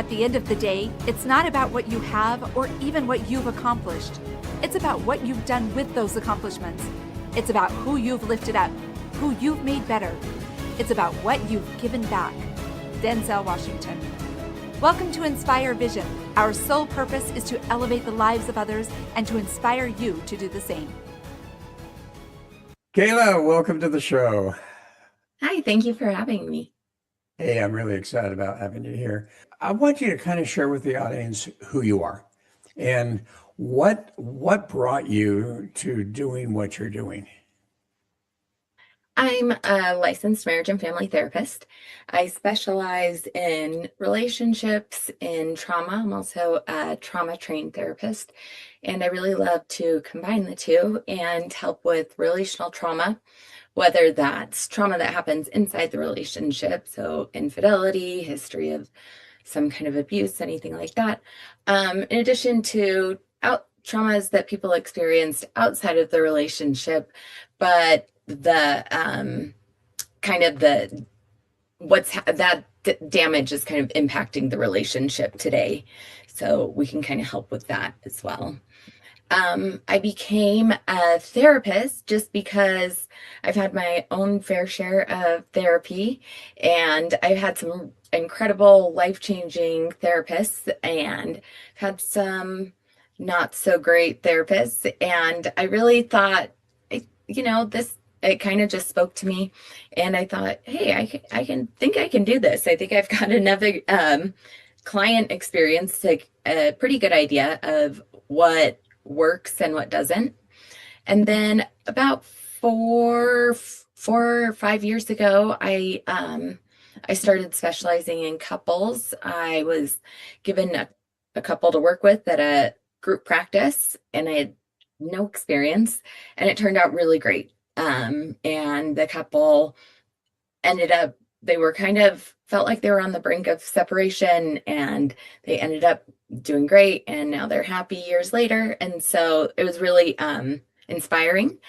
the end of the day, it's not about what you have or even what you've accomplished. It's about what you've done with those accomplishments. It's about who you've lifted up, who you've made better. It's about what you've given back. Denzel Washington. Welcome to Inspire Vision. Our sole purpose is to elevate the lives of others and to inspire you to do the same. Kayla, welcome to the show. Hi, thank you for having me. Hey, I'm really excited about having you here. I want you to kind of share with the audience who you are and what brought you to doing what you're doing. I'm a licensed marriage and family therapist. I specialize in relationships, in trauma. I'm also a trauma trained therapist, and I really love to combine the two and help with relational trauma, whether that's trauma that happens inside the relationship, so infidelity, history of some kind of abuse, anything like that, in addition to traumas that people experienced outside of the relationship, but the kind of the damage is kind of impacting the relationship today. So we can kind of help with that as well. I became a therapist just because I've had my own fair share of therapy, and I've had some incredible life-changing therapists and had some not so great therapists. And I really thought, it kind of just spoke to me, and I thought, hey, I can do this. I think I've got enough client experience to a pretty good idea of what works and what doesn't. And then about four or 5 years ago, I started specializing in couples. I was given a couple to work with at a group practice, and I had no experience, and it turned out really great. And the couple they were felt like they were on the brink of separation, and they ended up doing great, and now they're happy years later. And so it was really inspiring.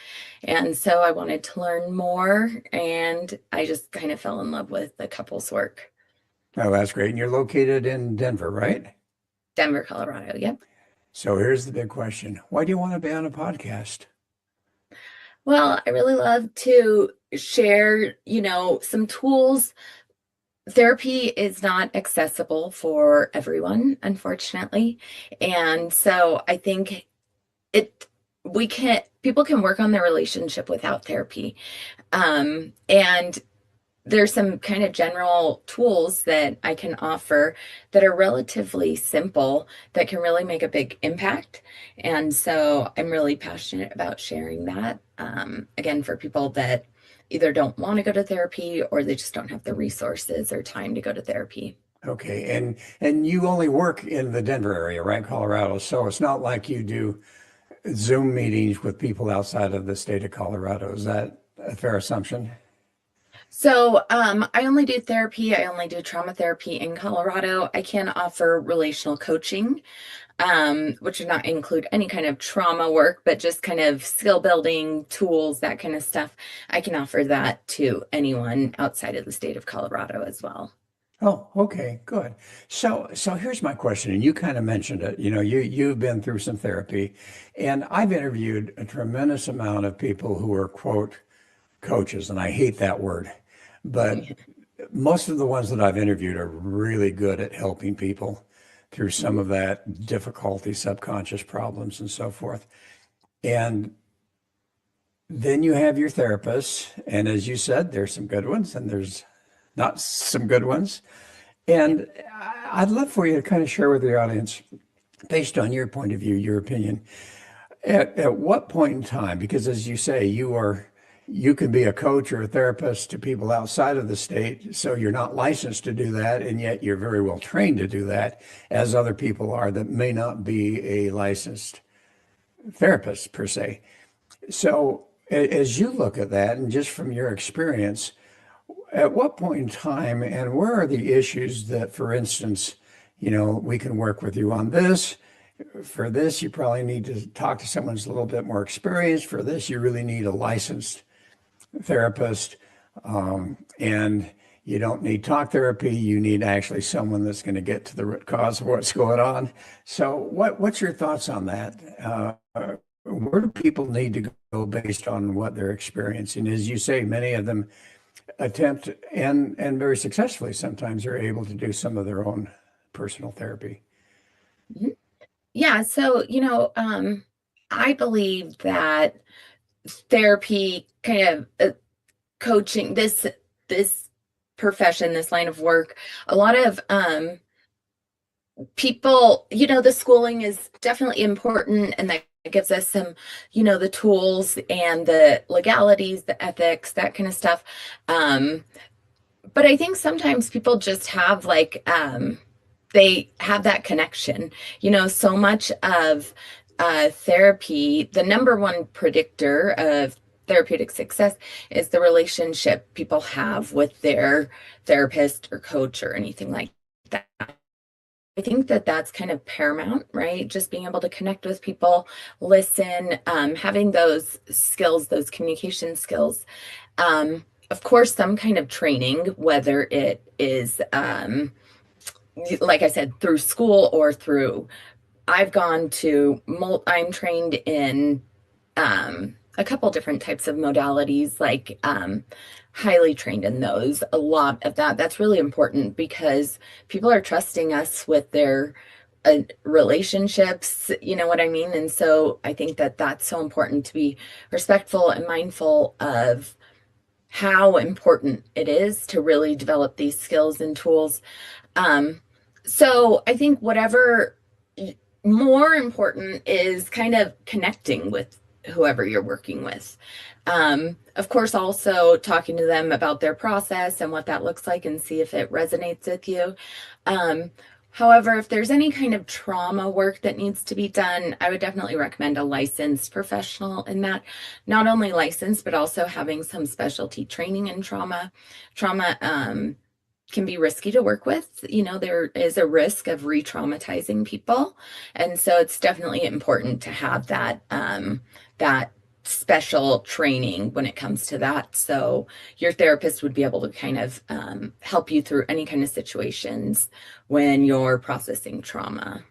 And so I wanted to learn more, and I just kind of fell in love with the couples work. Oh, that's great. And you're located in Denver, right? Denver, Colorado. Yep. So here's the big question. Why do you want to be on a podcast? Well, I really love to share, some tools. Therapy is not accessible for everyone, unfortunately. And so I think people can work on their relationship without therapy. And there's some kind of general tools that I can offer that are relatively simple that can really make a big impact. And so I'm really passionate about sharing that, again, for people that either don't want to go to therapy or they just don't have the resources or time to go to therapy. Okay. And you only work in the Denver area, right? Colorado. So it's not like you do Zoom meetings with people outside of the state of Colorado. Is that a fair assumption? So I only do therapy. I only do trauma therapy in Colorado. I can offer relational coaching, which would not include any kind of trauma work, but just kind of skill building tools, that kind of stuff. I can offer that to anyone outside of the state of Colorado as well. Oh, okay, good. So here's my question, and you kind of mentioned it. You've been through some therapy, and I've interviewed a tremendous amount of people who are, quote, coaches, and I hate that word, but most of the ones that I've interviewed are really good at helping people through some of that difficulty, subconscious problems, and so forth. And then you have your therapists, and as you said, there's some good ones, and there's not some good ones. And I'd love for you to kind of share with the audience, based on your point of view, your opinion, at what point in time, because as you say, you can be a coach or a therapist to people outside of the state, so you're not licensed to do that, and yet you're very well trained to do that, as other people are that may not be a licensed therapist per se. So as you look at that, and just from your experience, at what point in time and where are the issues that, for instance, we can work with you on this. For this, you probably need to talk to someone who's a little bit more experienced. For this, you really need a licensed therapist. And You don't need talk therapy. You need actually someone that's going to get to the root cause of what's going on. So, what's your thoughts on that? Where do people need to go based on what they're experiencing? As you say, many of them attempt and very successfully sometimes are able to do some of their own personal therapy. Mhm. Yeah, so, I believe that therapy kind of coaching this profession, this line of work, a lot of people, the schooling is definitely important, and that gives us some, the tools and the legalities, the ethics, that kind of stuff. But I think sometimes people just have like they have that connection. So much of therapy, the number one predictor of therapeutic success is the relationship people have with their therapist or coach or anything like that. I think that that's kind of paramount, right? Just being able to connect with people, listen, having those skills, those communication skills. Of course, some kind of training, whether it is, like I said, through school or through, I'm trained in a couple different types of modalities, like highly trained in those. A lot of that's really important because people are trusting us with their relationships, you know what I mean? And so I think that that's so important to be respectful and mindful of how important it is to really develop these skills and tools. Um, so I think whatever more important is kind of connecting with whoever you're working with. Of course, also talking to them about their process and what that looks like and see if it resonates with you. Um, However, if there's any kind of trauma work that needs to be done, I would definitely recommend a licensed professional in that. Not only licensed, but also having some specialty training in trauma. Trauma can be risky to work with. There is a risk of re-traumatizing people. And so it's definitely important to have that special training when it comes to that. So your therapist would be able to kind of help you through any kind of situations when you're processing trauma.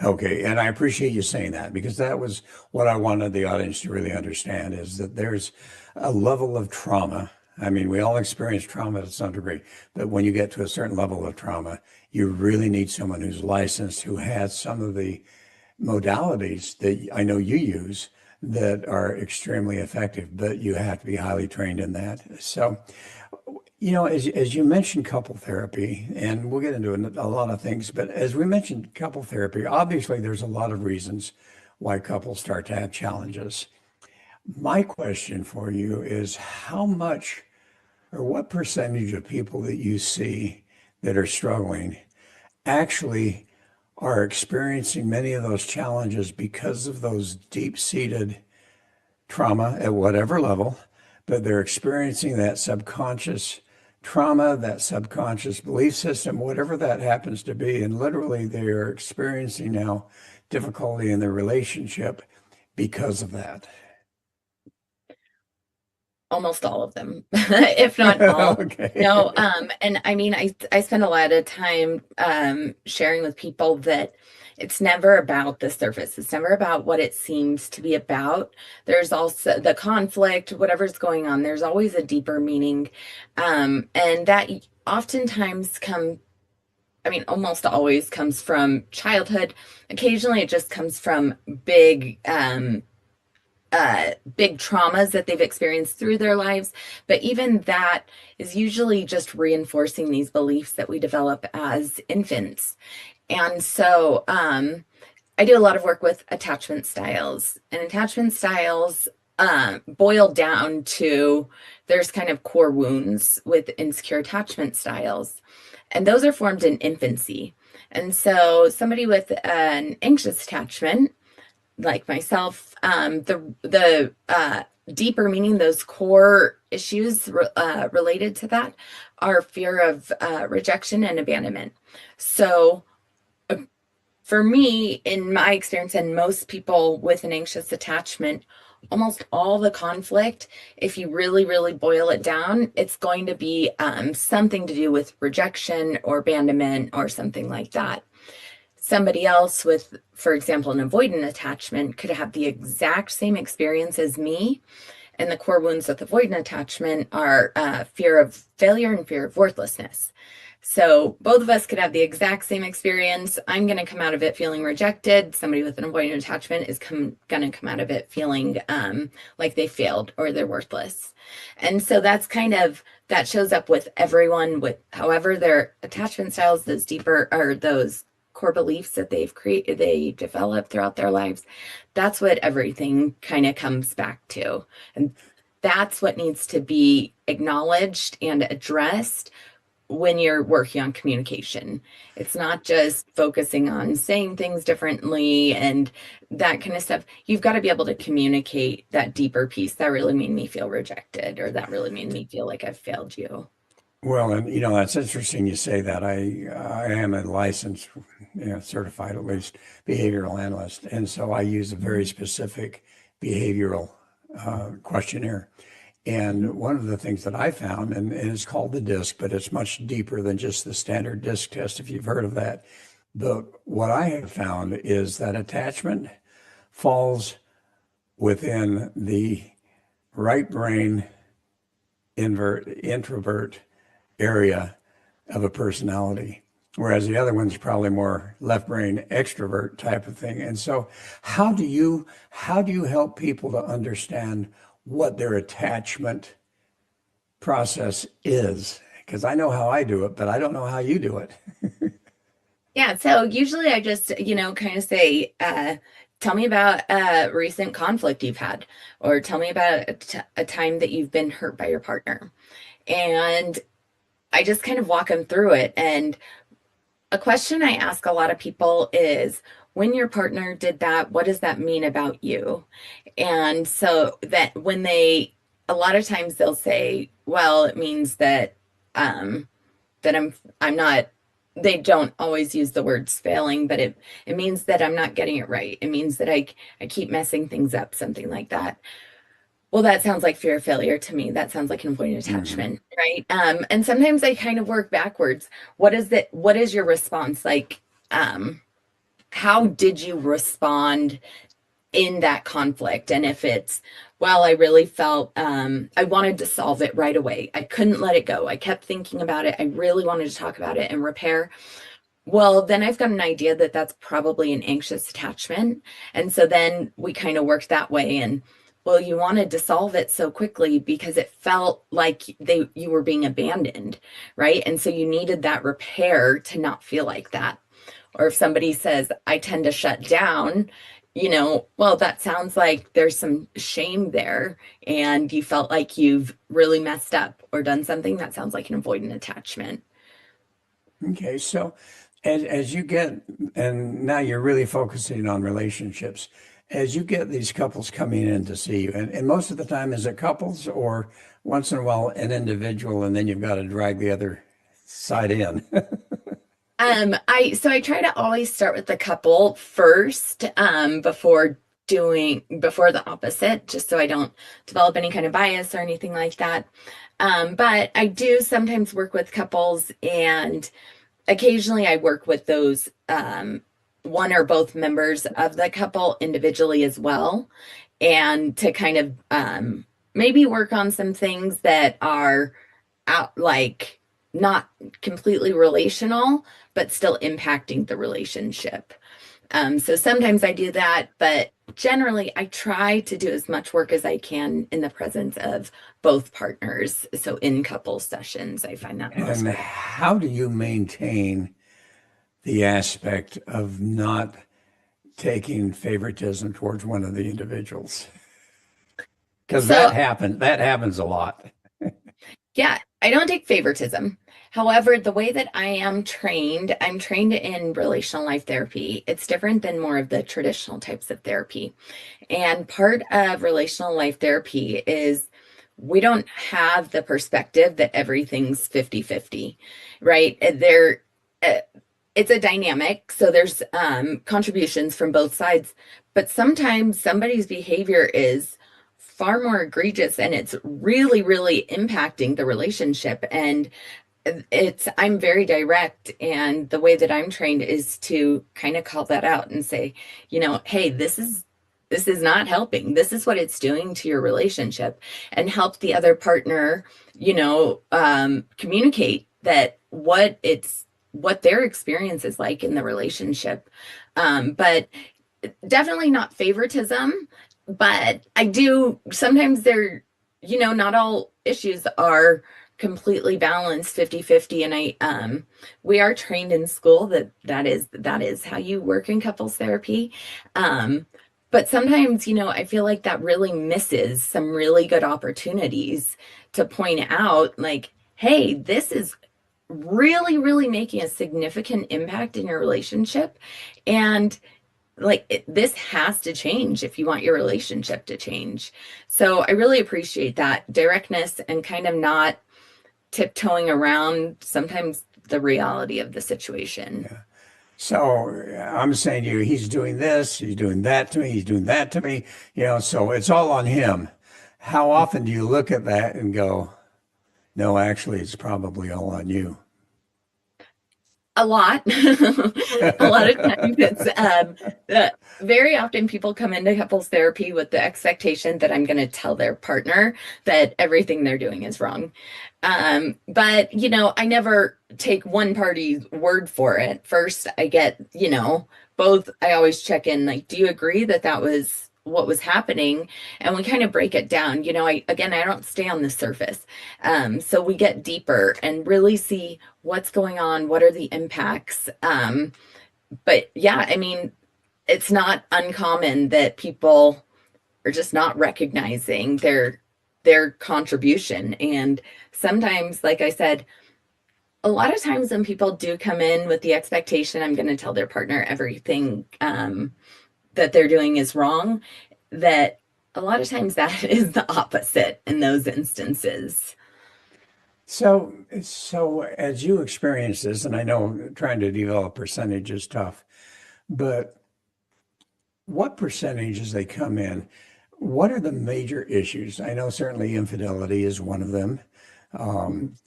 Okay, and I appreciate you saying that because that was what I wanted the audience to really understand is that there's a level of trauma. I mean, we all experience trauma to some degree, but when you get to a certain level of trauma, you really need someone who's licensed, who has some of the modalities that I know you use that are extremely effective, but you have to be highly trained in that. So, as you mentioned couple therapy, and we'll get into a lot of things, but as we mentioned couple therapy, obviously there's a lot of reasons why couples start to have challenges. My question for you is how much or what percentage of people that you see that are struggling actually are experiencing many of those challenges because of those deep-seated trauma at whatever level, but they're experiencing that subconscious trauma, that subconscious belief system, whatever that happens to be. And literally, they are experiencing now difficulty in their relationship because of that. Almost all of them, if not all. Okay. No, and I mean, I spend a lot of time sharing with people that it's never about the surface. It's never about what it seems to be about. There's also the conflict, whatever's going on. There's always a deeper meaning, and that oftentimes I mean, almost always comes from childhood. Occasionally, it just comes from big traumas that they've experienced through their lives. But even that is usually just reinforcing these beliefs that we develop as infants. And so I do a lot of work with attachment styles, and attachment styles boil down to there's kind of core wounds with insecure attachment styles, and those are formed in infancy. And so somebody with an anxious attachment like myself, the deeper meaning, those core issues related to that are fear of rejection and abandonment. So for me, in my experience, and most people with an anxious attachment almost all the conflict, if you really, really boil it down, it's going to be something to do with rejection or abandonment or something like that. Somebody else with, for example, an avoidant attachment could have the exact same experience as me. And the core wounds with avoidant attachment are fear of failure and fear of worthlessness. So both of us could have the exact same experience. I'm going to come out of it feeling rejected. Somebody with an avoidant attachment is going to come out of it feeling like they failed or they're worthless. And so that's kind of, that shows up with everyone with however their attachment styles, those deeper or those core beliefs that they've created, they develop throughout their lives. That's what everything kind of comes back to. And that's what needs to be acknowledged and addressed when you're working on communication. It's not just focusing on saying things differently and that kind of stuff. You've got to be able to communicate that deeper piece. That really made me feel rejected, or that really made me feel like I've failed you. Well, and that's interesting you say that. I am a licensed, certified at least behavioral analyst, and so I use a very specific behavioral questionnaire. And one of the things that I found, and it's called the DISC, but it's much deeper than just the standard DISC test, if you've heard of that. But what I have found is that attachment falls within the right brain introvert area of a personality, whereas the other one's probably more left brain extrovert type of thing. And so how do you help people to understand what their attachment process is? Because I know how I do it, but I don't know how you do it. Yeah, so usually I just, kind of say, tell me about a recent conflict you've had, or tell me about a time that you've been hurt by your partner. And I just kind of walk them through it. And a question I ask a lot of people is, when your partner did that, what does that mean about you? And so that when a lot of times they'll say, well, it means that, that I'm not, they don't always use the words failing, but it means that I'm not getting it right. It means that I keep messing things up, something like that. Well, that sounds like fear of failure to me. That sounds like an avoidant Mhm. attachment, right? And sometimes I kind of work backwards. What is your response? Like, how did you respond in that conflict? And if it's, well, I really felt I wanted to solve it right away. I couldn't let it go. I kept thinking about it. I really wanted to talk about it and repair. Well, then I've got an idea that that's probably an anxious attachment. And so then we kind of worked that way. And well, you wanted to solve it so quickly because it felt like you were being abandoned, right? And so you needed that repair to not feel like that. Or if somebody says, I tend to shut down, well, that sounds like there's some shame there and you felt like you've really messed up or done something. That sounds like an avoidant attachment. Okay, so as you get, and now you're really focusing on relationships, as you get these couples coming in to see you, and most of the time is it couples or once in a while an individual, and then you've got to drag the other side in. I try to always start with the couple first, before the opposite, just so I don't develop any kind of bias or anything like that. But I do sometimes work with couples, and occasionally I work with those one or both members of the couple individually as well, and to kind of maybe work on some things that are out, like not completely relational, but still impacting the relationship. So sometimes I do that, but generally I try to do as much work as I can in the presence of both partners. So in couple sessions, I find that most And critical. how do you maintain the aspect of not taking favoritism towards one of the individuals? Because So that happens a lot. yeah, I don't take favoritism. However, the way that I'm trained in relational life therapy. It's different than more of the traditional types of therapy. And part of relational life therapy is we don't have the perspective that everything's 50-50, right? Uh, it's a dynamic. So there's contributions from both sides. But sometimes somebody's behavior is far more egregious, and it's really, really impacting the relationship. And I'm very direct, and the way that I'm trained is to kind of call that out and say, hey, this is not helping. This is what it's doing to your relationship, and help the other partner, communicate that what their experience is like in the relationship. But definitely not favoritism, but I do sometimes not all issues are completely balanced 50-50. And we are trained in school that is how you work in couples therapy. But sometimes, I feel like that really misses some really good opportunities to point out, like, hey, this is really, really making a significant impact in your relationship. And like this has to change if you want your relationship to change. So I really appreciate that directness and kind of not tiptoeing around sometimes the reality of the situation. Yeah. So I'm saying to you, he's doing this, he's doing that to me, he's doing that to me, so it's all on him. How often do you look at that and go, no, actually, it's probably all on you? A lot. A lot of times it's very often people come into couples therapy with the expectation that I'm going to tell their partner that everything they're doing is wrong. But I never take one party's word for it. First, I get, both. I always check in, like, do you agree that that was what was happening? And we kind of break it down. I don't stay on the surface. So we get deeper and really see what's going on, what are the impacts. But yeah, I mean, it's not uncommon that people are just not recognizing their contribution. And sometimes, like I said, a lot of times when people do come in with the expectation I'm going to tell their partner everything that they're doing is wrong, that a lot of times that is the opposite in those instances. So as you experience this, and I know trying to develop percentage is tough, but what percentage as they come in, what are the major issues? I know certainly infidelity is one of them.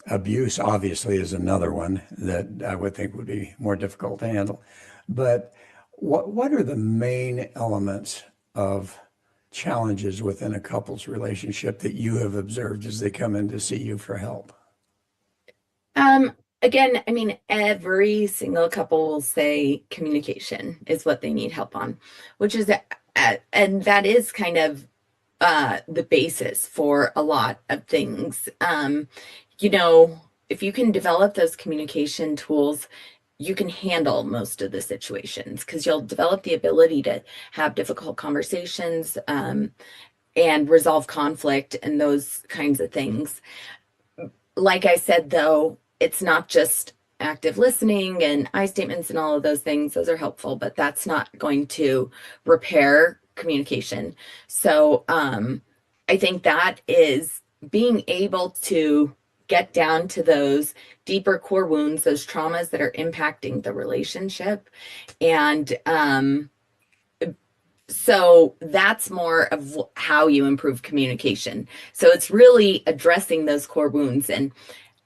Abuse obviously is another one that I would think would be more difficult to handle. But what are the main elements of challenges within a couple's relationship that you have observed as they come in to see you for help? Again, I mean, every single couple will say communication is what they need help on, which is, and that is kind of the basis for a lot of things. If you can develop those communication tools, you can handle most of the situations because you'll develop the ability to have difficult conversations and resolve conflict and those kinds of things. Like I said, though, it's not just active listening and I statements and all of those things. Those are helpful, but that's not going to repair communication. So I think that is being able to get down to those deeper core wounds, those traumas that are impacting the relationship. And so that's more of how you improve communication. So it's really addressing those core wounds and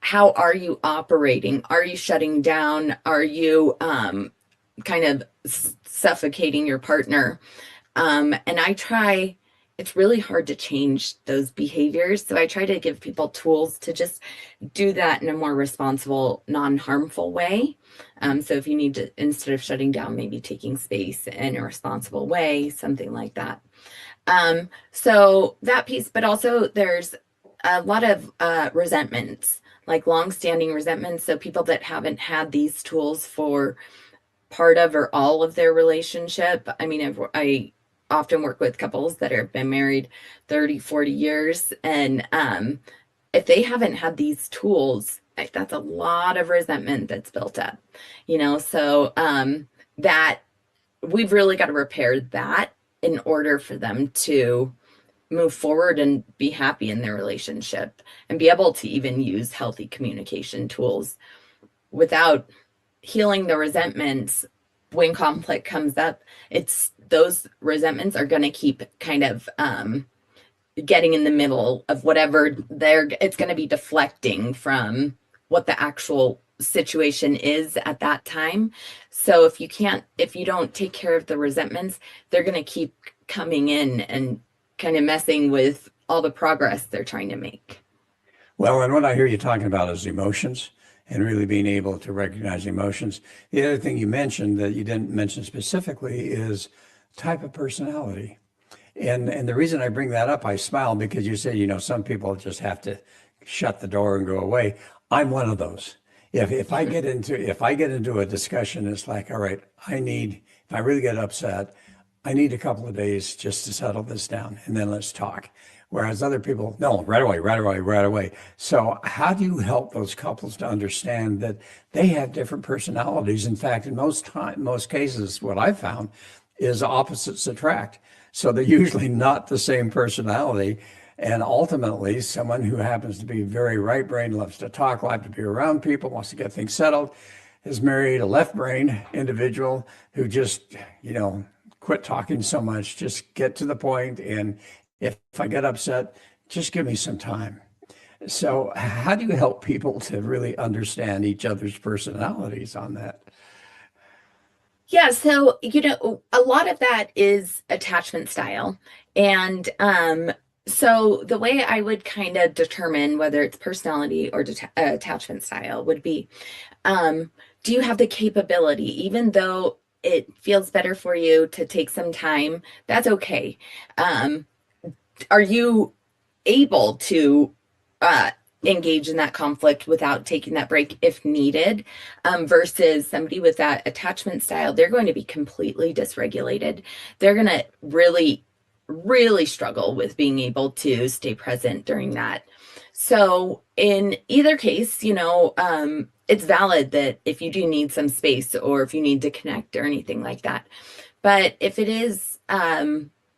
how are you operating? Are you shutting down? Are you kind of suffocating your partner? And it's really hard to change those behaviors. So I try to give people tools to just do that in a more responsible, non-harmful way. So if you need to, instead of shutting down, maybe taking space in a responsible way, something like that. So that piece, but also there's a lot of resentments, like long-standing resentments. So people that haven't had these tools for part of or all of their relationship. I mean, I often work with couples that have been married 30, 40 years. And if they haven't had these tools, that's a lot of resentment that's built up, so that we've really got to repair that in order for them to move forward and be happy in their relationship and be able to even use healthy communication tools without healing the resentments. When conflict comes up, it's those resentments are going to keep kind of getting in the middle of whatever it's going to be deflecting from what the actual situation is at that time. So if you don't take care of the resentments, they're going to keep coming in and kind of messing with all the progress they're trying to make. Well, and what I hear you talking about is emotions and really being able to recognize emotions. The other thing you mentioned that you didn't mention specifically is type of personality. And the reason I bring that up, I smile because you said, some people just have to shut the door and go away. I'm one of those. If I get into a discussion, it's like, all right, if I really get upset, I need a couple of days just to settle this down and then let's talk. Whereas other people, no, right away, right away, right away. So how do you help those couples to understand that they have different personalities? In fact, in most cases, what I've found is opposites attract. So they're usually not the same personality. And ultimately, someone who happens to be very right brain, loves to talk, loves to be around people, wants to get things settled, has married a left brain individual who just, quit talking so much, just get to the point. And if I get upset, just give me some time. So how do you help people to really understand each other's personalities on that? Yeah, so a lot of that is attachment style. And so the way I would kind of determine whether it's personality or attachment style would be, do you have the capability, even though it feels better for you to take some time, that's okay. Are you able to engage in that conflict without taking that break if needed, versus somebody with that attachment style? They're going to be completely dysregulated. They're going to really, really struggle with being able to stay present during that. So in either case, it's valid that if you do need some space or if you need to connect or anything like that. But if it is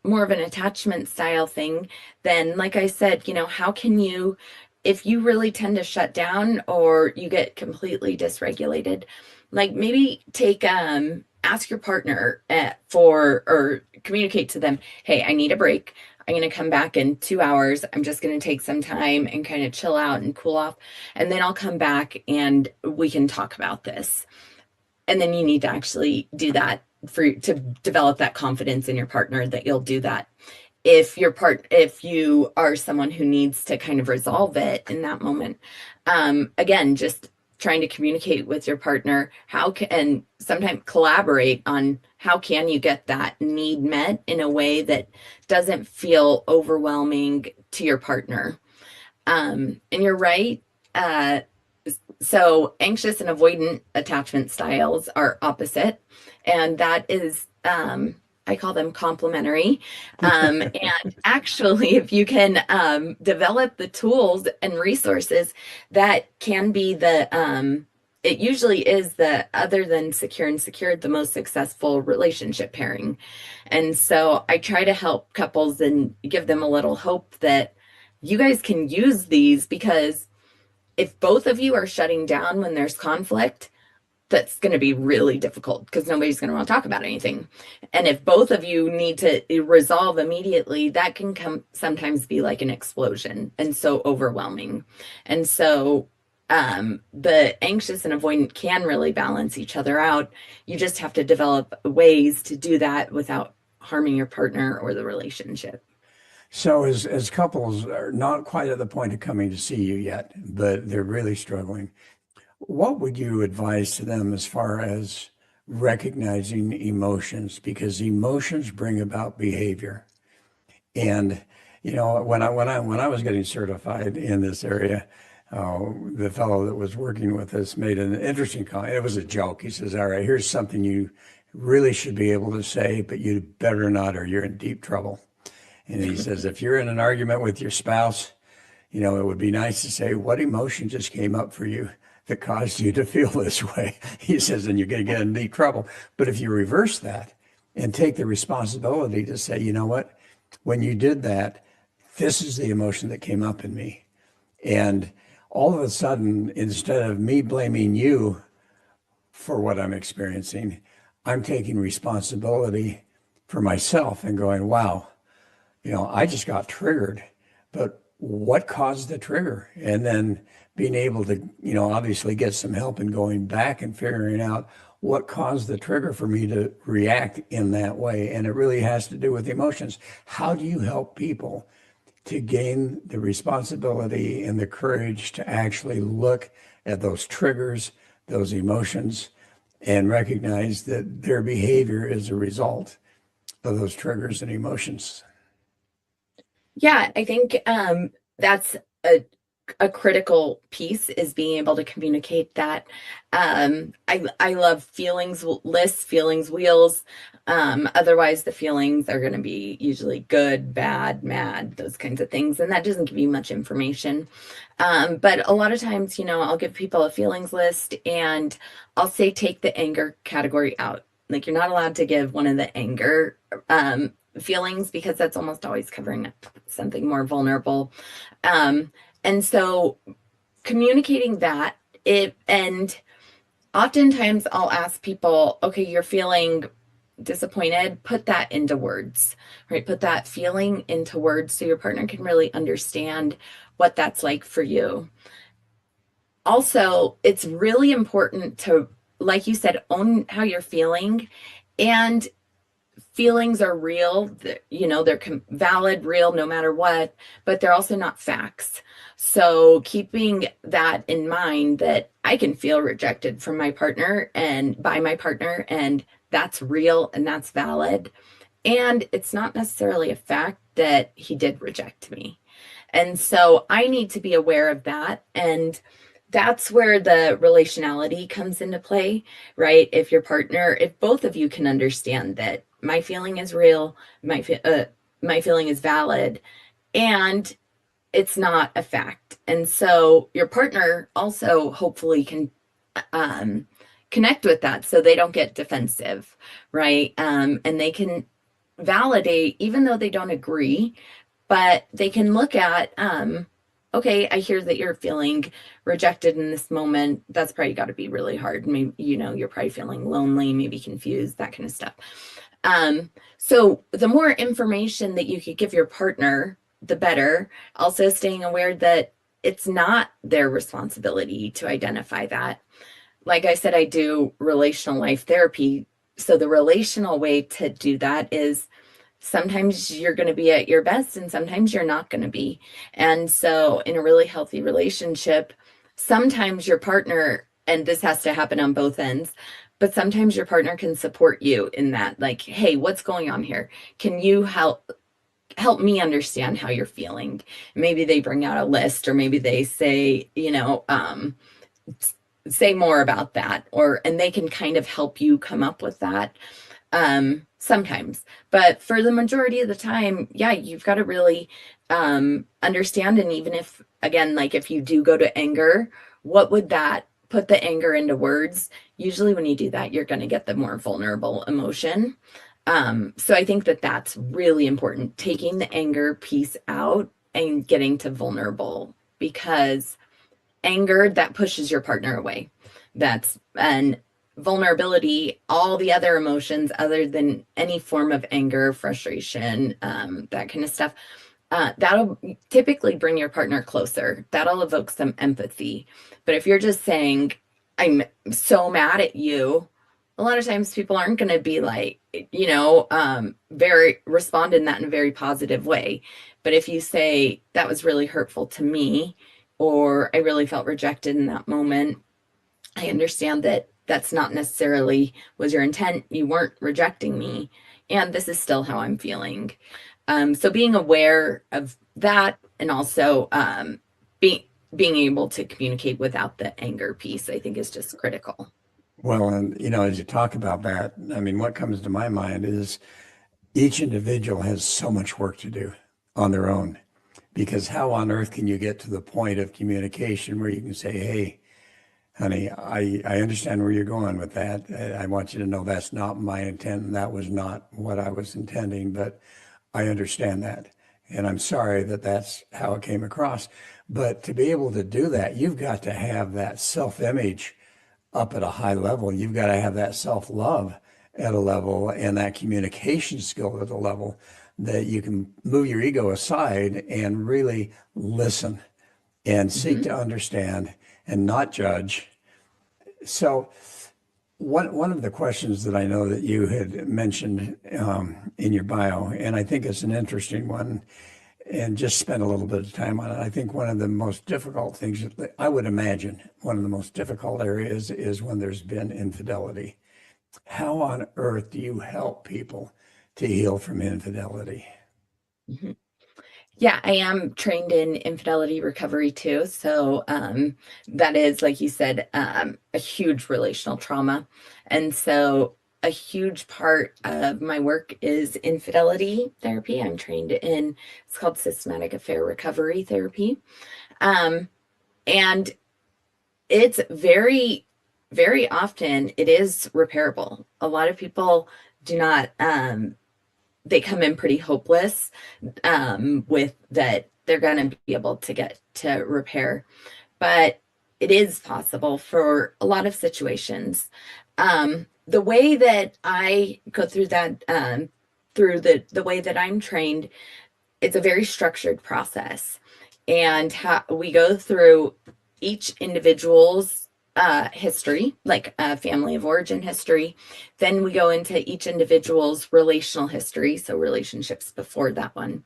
more of an attachment style thing, then like I said, how can you, if you really tend to shut down or you get completely dysregulated, like maybe ask your partner or communicate to them, hey, I need a break. I'm going to come back in 2 hours. I'm just going to take some time and kind of chill out and cool off. And then I'll come back and we can talk about this. And then you need to actually do that to develop that confidence in your partner that you'll do that. If you are someone who needs to kind of resolve it in that moment, again, just trying to communicate with your partner, and sometimes collaborate on how can you get that need met in a way that doesn't feel overwhelming to your partner. And you're right. So anxious and avoidant attachment styles are opposite, and that is, I call them complementary. And actually, if you can develop the tools and resources that can be it usually is other than secure and secured, the most successful relationship pairing. And so I try to help couples and give them a little hope that you guys can use these, because if both of you are shutting down when there's conflict, that's going to be really difficult because nobody's going to want to talk about anything. And if both of you need to resolve immediately, that can sometimes be like an explosion and so overwhelming. And so the anxious and avoidant can really balance each other out. You just have to develop ways to do that without harming your partner or the relationship. So as couples are not quite at the point of coming to see you yet, but they're really struggling, what would you advise to them as far as recognizing emotions? Because emotions bring about behavior. And when I was getting certified in this area, the fellow that was working with us made an interesting comment. It was a joke. He says, "All right, here's something you really should be able to say, but you better not, or you're in deep trouble." And he says, if you're in an argument with your spouse, it would be nice to say, what emotion just came up for you that caused you to feel this way? He says, and you're going to get in deep trouble. But if you reverse that and take the responsibility to say, you know what, when you did that, this is the emotion that came up in me. And all of a sudden, instead of me blaming you for what I'm experiencing, I'm taking responsibility for myself and going, wow, I just got triggered, but what caused the trigger? And then being able to, obviously get some help in going back and figuring out what caused the trigger for me to react in that way. And it really has to do with emotions. How do you help people to gain the responsibility and the courage to actually look at those triggers, those emotions, and recognize that their behavior is a result of those triggers and emotions? Yeah, I think that's a critical piece is being able to communicate that. I love feelings lists, feelings wheels. Otherwise, the feelings are going to be usually good, bad, mad, those kinds of things, and that doesn't give you much information. But a lot of times, I'll give people a feelings list, and I'll say take the anger category out. Like you're not allowed to give one of the anger feelings because that's almost always covering up something more vulnerable. And so communicating that and oftentimes I'll ask people, okay, you're feeling disappointed, put that into words, right? Put that feeling into words so your partner can really understand what that's like for you. Also, it's really important to, like you said, own how you're feeling. And feelings are real, they're valid, real, no matter what, but they're also not facts. So keeping that in mind, that I can feel rejected from my partner and by my partner, and that's real and that's valid. And it's not necessarily a fact that he did reject me. And so I need to be aware of that. And that's where the relationality comes into play, right? If both of you can understand that my feeling is real, my feeling is valid, and it's not a fact. And so your partner also hopefully can connect with that so they don't get defensive, right? And they can validate, even though they don't agree, but they can look at, okay, I hear that you're feeling rejected in this moment. That's probably got to be really hard. Maybe, you're probably feeling lonely, maybe confused, that kind of stuff. So the more information that you could give your partner, the better. Also staying aware that it's not their responsibility to identify that. Like I said, I do relational life therapy. So the relational way to do that is sometimes you're going to be at your best and sometimes you're not going to be. And so in a really healthy relationship, sometimes your partner, and this has to happen on both ends, but sometimes your partner can support you in that, like, hey, what's going on here? Can you help me understand how you're feeling? Maybe they bring out a list, or maybe they say, say more about that, and they can kind of help you come up with that. Sometimes, but for the majority of the time, yeah, you've got to really understand. And even if, again, like if you do go to anger, what would that put the anger into words? Usually when you do that, you're going to get the more vulnerable emotion. So I think that that's really important, taking the anger piece out and getting to vulnerable, because anger, that pushes your partner away. And vulnerability, all the other emotions other than any form of anger, frustration, that kind of stuff, that'll typically bring your partner closer. That'll evoke some empathy. But if you're just saying, I'm so mad at you, a lot of times people aren't going to be like, very respond in that in a very positive way. But if you say, that was really hurtful to me, or I really felt rejected in that moment, I understand that that's not necessarily was your intent. You weren't rejecting me, and this is still how I'm feeling. So being aware of that, and also being able to communicate without the anger piece, I think is just critical. Well, and as you talk about that, I mean, what comes to my mind is each individual has so much work to do on their own, because how on earth can you get to the point of communication where you can say, hey, honey, I understand where you're going with that. I want you to know that's not my intent, and that was not what I was intending, but I understand that. And I'm sorry that that's how it came across. But to be able to do that, you've got to have that self-image up at a high level. You've got to have that self-love at a level, and that communication skill at a level that you can move your ego aside and really listen and seek Hmm. to understand and not judge. So one of the questions that I know that you had mentioned in your bio, and I think it's an interesting one, and just spend a little bit of time on it. I think one of the most difficult things, I would imagine, one of the most difficult areas is when there's been infidelity. How on earth do you help people to heal from infidelity? Hmm. Yeah, I am trained in infidelity recovery too. So that is, like you said, a huge relational trauma. And so a huge part of my work is infidelity therapy. I'm trained in, it's called systematic affair recovery therapy. Um, and it's very often it is repairable. A lot of people do not, they come in pretty hopeless with that they're going to be able to get to repair. But it is possible for a lot of situations. The way that I go through that, through the way that I'm trained, it's a very structured process. And how we go through each individual's history, like a family of origin history. Then we go into each individual's relational history, so relationships before that one.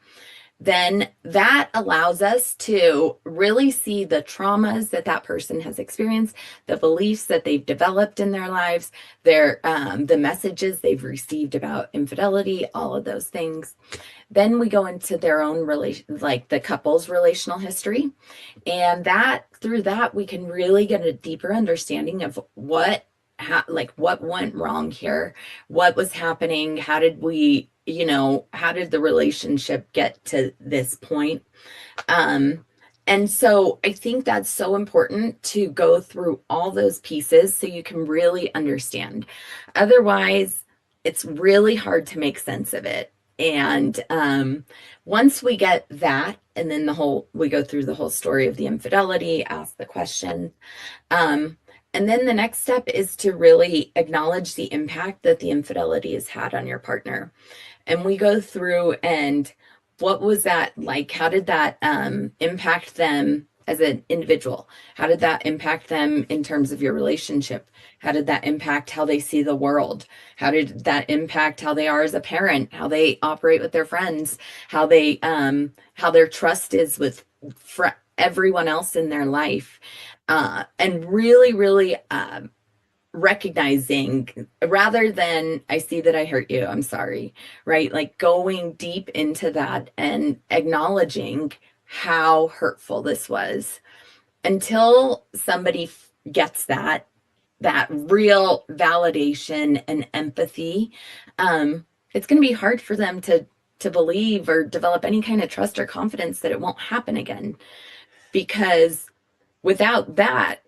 Then that allows us to really see the traumas that that person has experienced, the beliefs that they've developed in their lives, their the messages they've received about infidelity, all of those things. Then we go into their own relation, like the couple's relational history, and that through that we can really get a deeper understanding of like what went wrong here, what was happening, how did we, how did the relationship get to this point. um and so I think that's so important to go through all those pieces so you can really understand. Otherwise, it's really hard to make sense of it. And once we get that, and then we go through the whole story of the infidelity, ask the question. Um, and then the next step is to really acknowledge the impact that the infidelity has had on your partner. And we go through and what was that like? How did that impact them as an individual? How did that impact them in terms of your relationship? How did that impact how they see the world? How did that impact how they are as a parent? How they operate with their friends? How their trust is with everyone else in their life? And really, really recognizing, rather than I see that I hurt you, I'm sorry, right? Like going deep into that and acknowledging how hurtful this was until somebody gets that real validation and empathy. It's going to be hard for them to believe or develop any kind of trust or confidence that it won't happen again, because without that,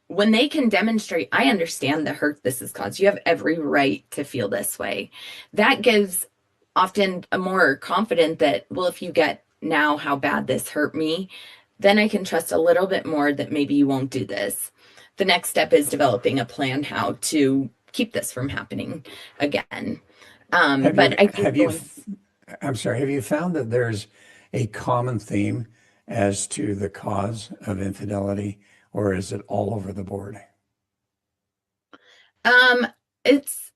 when they can demonstrate, I understand the hurt this has caused, you have every right to feel this way. That gives often a more confident that, well, if you get now how bad this hurt me, then I can trust a little bit more that maybe you won't do this. The next step is developing a plan how to keep this from happening again. Have But you, I think have you, I'm sorry, have you found that there's a common theme as to the cause of infidelity, or is it all over the board? it's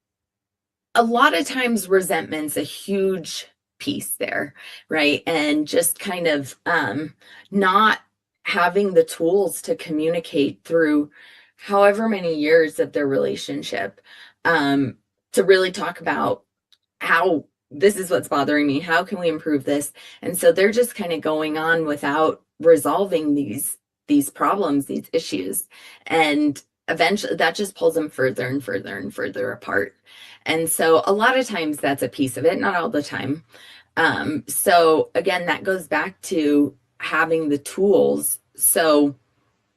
a lot of times resentment's a huge piece there, right? And just kind of not having the tools to communicate through however many years of their relationship, um, to really talk about how this is what's bothering me. How can we improve this? And so they're just kind of going on without resolving these problems, these issues. And eventually that just pulls them further and further and further apart. And so a lot of times that's a piece of it, not all the time. So again, that goes back to having the tools. So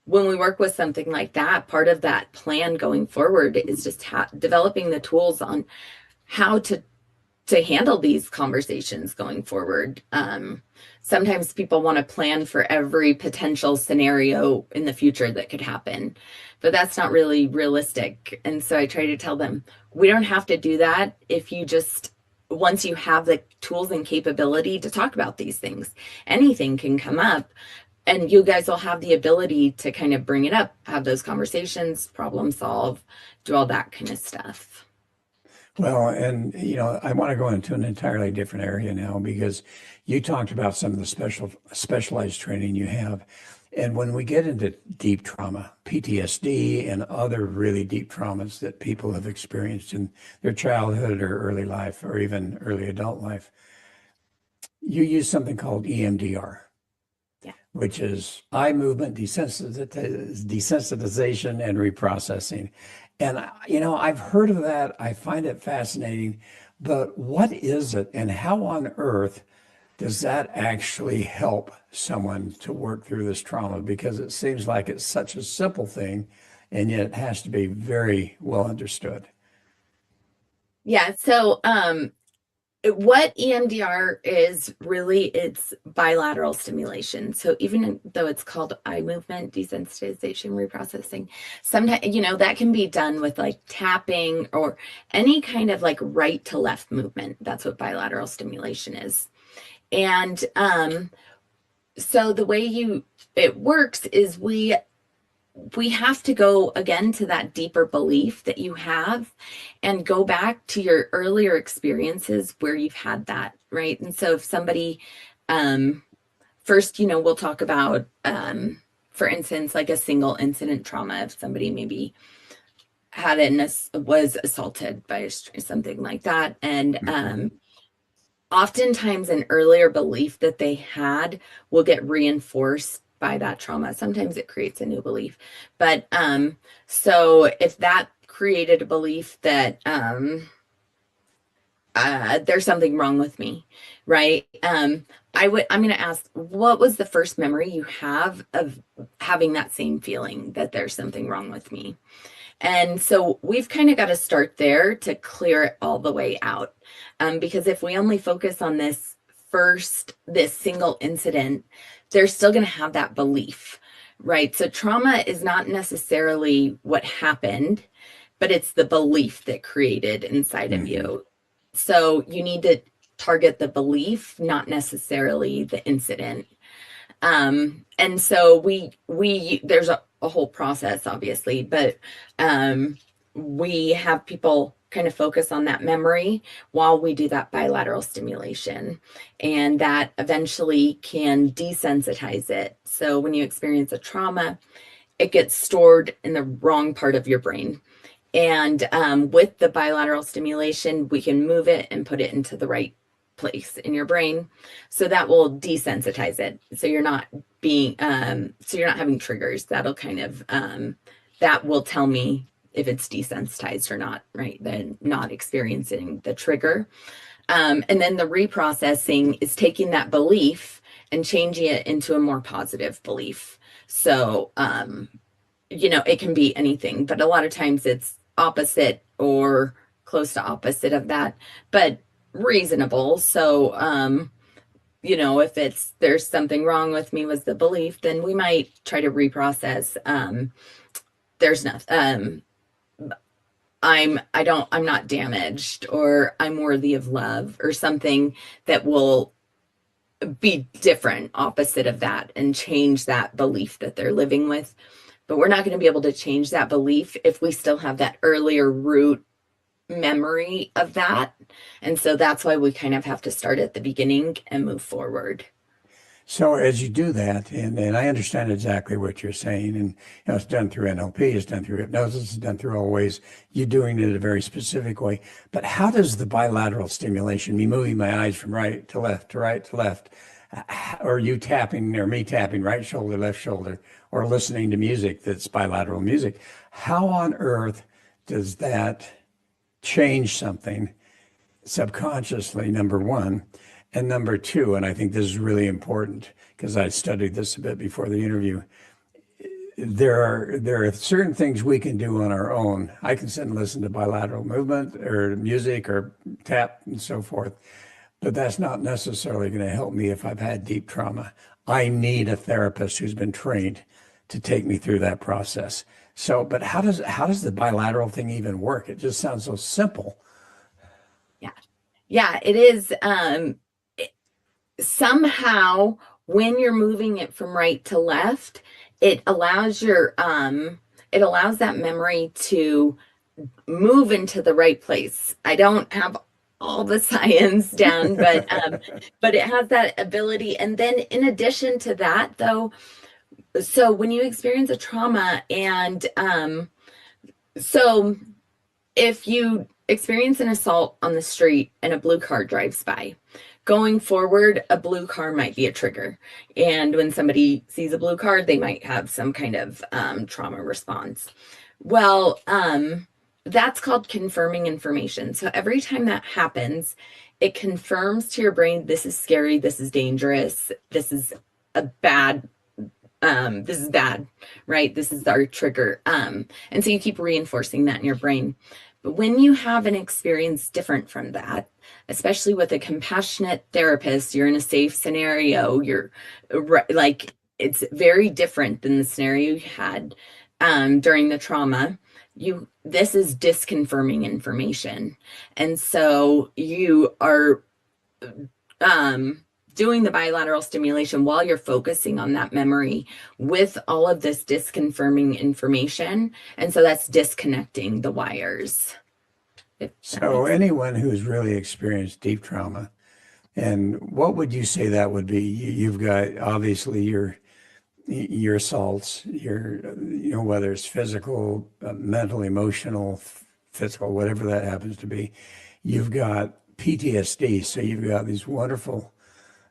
when we work with something like that, part of that plan going forward is just developing the tools on how to handle these conversations going forward. Sometimes people want to plan for every potential scenario in the future that could happen, but that's not really realistic. And so I try to tell them, we don't have to do that if you just once you have the tools and capability to talk about these things, anything can come up, and you guys will have the ability to kind of bring it up, have those conversations, problem solve, do all that kind of stuff. Well, and I want to go into an entirely different area now because you talked about some of the specialized training you have. And when we get into deep trauma, PTSD and other really deep traumas that people have experienced in their childhood or early life or even early adult life, you use something called EMDR, Yeah. which is eye movement desensitization and reprocessing. And, I've heard of that. I find it fascinating. But what is it and how on earth does that actually help someone to work through this trauma? Because it seems like it's such a simple thing, and yet it has to be very well understood. Yeah. So, what EMDR is really, it's bilateral stimulation. So even though it's called eye movement desensitization reprocessing, sometimes, that can be done with like tapping or any kind of like right to left movement. That's what bilateral stimulation is. And so the way it works is we have to go again to that deeper belief that you have and go back to your earlier experiences where you've had that, right? And so if somebody, first, we'll talk about, for instance, like a single incident trauma, if somebody maybe was assaulted by something like that. And oftentimes an earlier belief that they had will get reinforced by that trauma. Sometimes it creates a new belief. But so if that created a belief that there's something wrong with me, right? I'm going to ask, what was the first memory you have of having that same feeling that there's something wrong with me? And so we've kind of got to start there to clear it all the way out. Because if we only focus on this single incident, they're still going to have that belief, right? So trauma is not necessarily what happened, but it's the belief that created inside of you. So you need to target the belief, not necessarily the incident. And so there's a whole process, obviously, but we have people kind of focus on that memory while we do that bilateral stimulation, and that eventually can desensitize it. So when you experience a trauma, it gets stored in the wrong part of your brain. And with the bilateral stimulation, we can move it and put it into the right place in your brain. So that will desensitize it. So you're not having triggers. That'll kind of, that will tell me if it's desensitized or not, right? Then not experiencing the trigger. And then the reprocessing is taking that belief and changing it into a more positive belief. So, it can be anything, but a lot of times it's opposite or close to opposite of that, but reasonable. So, if there's something wrong with me was the belief, then we might try to reprocess. There's nothing, I'm not damaged, or I'm worthy of love, or something that will be different, opposite of that, and change that belief that they're living with. But we're not going to be able to change that belief if we still have that earlier root memory of that. And so that's why we kind of have to start at the beginning and move forward. So as you do that, and I understand exactly what you're saying, and it's done through NLP, it's done through hypnosis, it's done through all ways. You're doing it in a very specific way. But how does the bilateral stimulation, me moving my eyes from right to left, or you tapping or me tapping right shoulder, left shoulder, or listening to music that's bilateral music, how on earth does that change something subconsciously, number one? And number two, and I think this is really important because I studied this a bit before the interview, there are certain things we can do on our own. I can sit and listen to bilateral movement or music or tap and so forth, but that's not necessarily going to help me if I've had deep trauma. I need a therapist who's been trained to take me through that process. So, but how does the bilateral thing even work? It just sounds so simple. Yeah. Yeah, it is. Somehow when you're moving it from right to left, it allows it allows that memory to move into the right place. I don't have all the science down, but it has that ability. And then in addition to that, though, so when you experience a trauma, and so if you experience an assault on the street and a blue car drives by, going forward, a blue car might be a trigger. And when somebody sees a blue car, they might have some kind of trauma response. Well, that's called confirming information. So every time that happens, it confirms to your brain, this is scary, this is dangerous, this is a bad this is bad, right? This is our trigger. And so you keep reinforcing that in your brain. But when you have an experience different from that, especially with a compassionate therapist, you're in a safe scenario, you're like, it's very different than the scenario you had during the trauma. This is disconfirming information. And so you are doing the bilateral stimulation while you're focusing on that memory with all of this disconfirming information. And so that's disconnecting the wires. So anyone who's really experienced deep trauma, and what would you say that would be? You've got obviously your assaults, whether it's physical, mental, emotional, physical, whatever that happens to be. You've got PTSD, so you've got these wonderful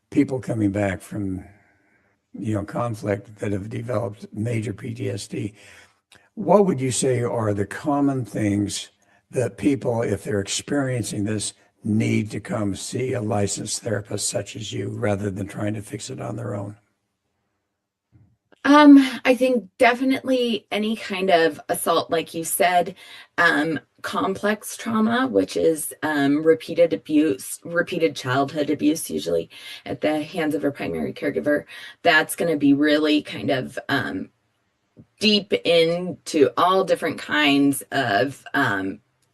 people coming back from conflict that have developed major PTSD. What would you say are the common things that people, if they're experiencing this, need to come see a licensed therapist such as you rather than trying to fix it on their own? I think definitely any kind of assault, like you said, complex trauma, which is repeated abuse, repeated childhood abuse, usually at the hands of a primary caregiver. That's going to be really kind of deep into all different kinds of,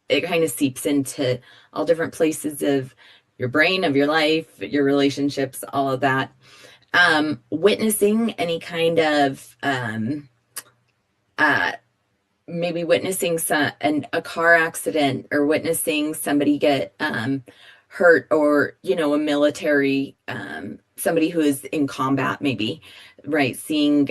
it kind of seeps into all different places of your brain, of your life, your relationships, all of that. Witnessing any kind of maybe witnessing a car accident, or witnessing somebody get hurt, or a military somebody who is in combat, maybe, right? Seeing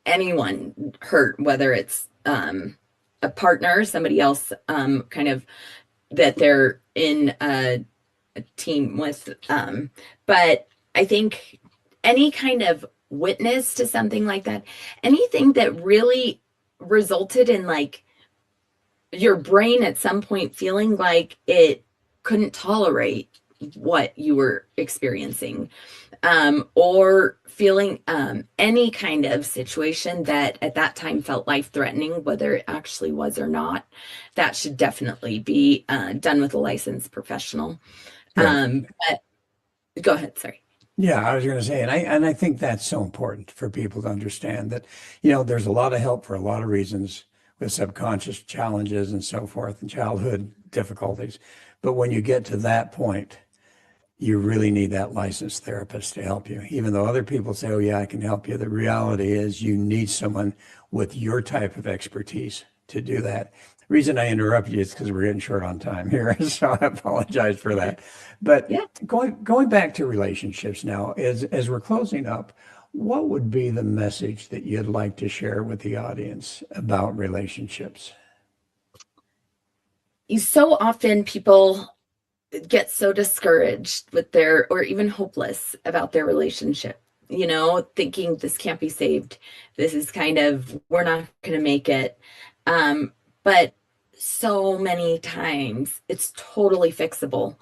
anyone hurt, whether it's a partner, somebody else, kind of that they're in a team with. But I think any kind of witness to something like that, anything that really resulted in like your brain at some point feeling like it couldn't tolerate what you were experiencing, or feeling any kind of situation that at that time felt life-threatening, whether it actually was or not, that should definitely be done with a licensed professional. Right. But go ahead, sorry. Yeah, I was going to say, and I think that's so important for people to understand that, there's a lot of help for a lot of reasons with subconscious challenges and so forth and childhood difficulties. But when you get to that point, you really need that licensed therapist to help you. Even though other people say, oh, yeah, I can help you, the reality is you need someone with your type of expertise to do that. The reason I interrupt you is because we're getting short on time here, so I apologize for that. But Yeah. going back to relationships now, as we're closing up, what would be the message that you'd like to share with the audience about relationships? So often people get so discouraged with or even hopeless about their relationship, thinking this can't be saved. This is kind of, we're not going to make it. But so many times it's totally fixable,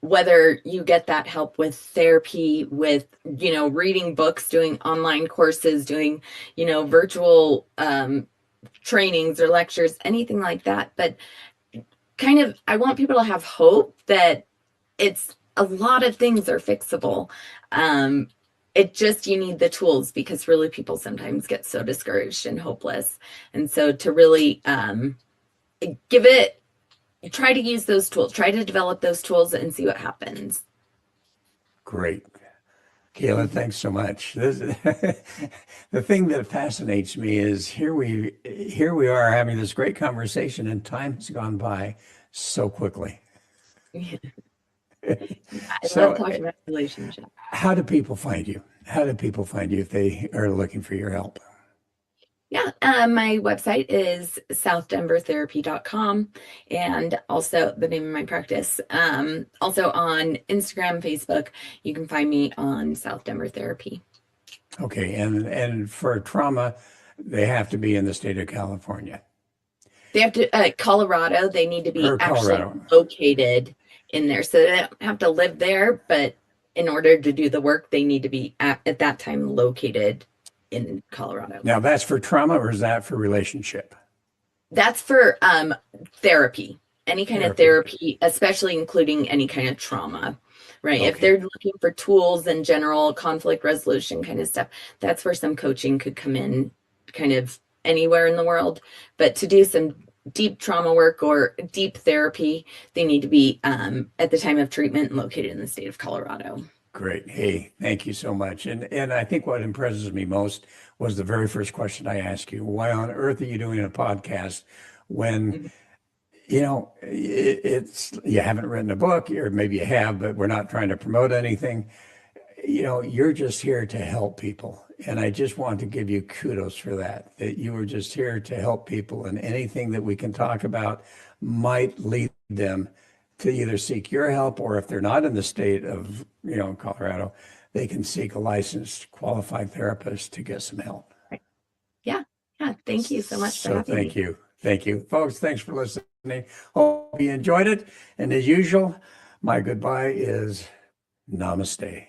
whether you get that help with therapy, with, reading books, doing online courses, doing, virtual trainings or lectures, anything like that. But kind of, I want people to have hope that it's a lot of things are fixable. It just, you need the tools, because really people sometimes get so discouraged and hopeless. And so to really give it try to use those tools, try to develop those tools and see what happens. Great. Kayla, thanks so much. The thing that fascinates me is here we are having this great conversation, and time has gone by so quickly. I love So, talking about relationships. how do people find you? How do people find you if they are looking for your help? Yeah, my website is southdenvertherapy.com, and also the name of my practice. Also on Instagram, Facebook, you can find me on South Denver Therapy. Okay, and for trauma, they have to be in the state of California They have to, Colorado, they need to be or actually Colorado. located in there. So they don't have to live there, but in order to do the work, they need to be at that time located in Colorado. Now, that's for trauma, or is that for relationship? That's for therapy, any kind of Therapy. therapy, especially including any kind of trauma, right? If Okay, they're looking for tools and general conflict resolution kind of stuff, that's where some coaching could come in kind of anywhere in the world. But to do some deep trauma work or deep therapy, they need to be at the time of treatment located in the state of Colorado. great. Hey, thank you so much. And I think what impresses me most was the very first question I asked you. Why on earth are you doing a podcast when, Mhm. it's you haven't written a book, or maybe you have, but we're not trying to promote anything. You're just here to help people. And I just want to give you kudos for that you were just here to help people, and anything that we can talk about might lead them to either seek your help, or if they're not in the state of, Colorado, they can seek a licensed qualified therapist to get some help. Right. Yeah. Yeah. Thank you so much for So having thank me. you. Thank you. Folks, thanks for listening. Hope you enjoyed it. And as usual, my goodbye is namaste.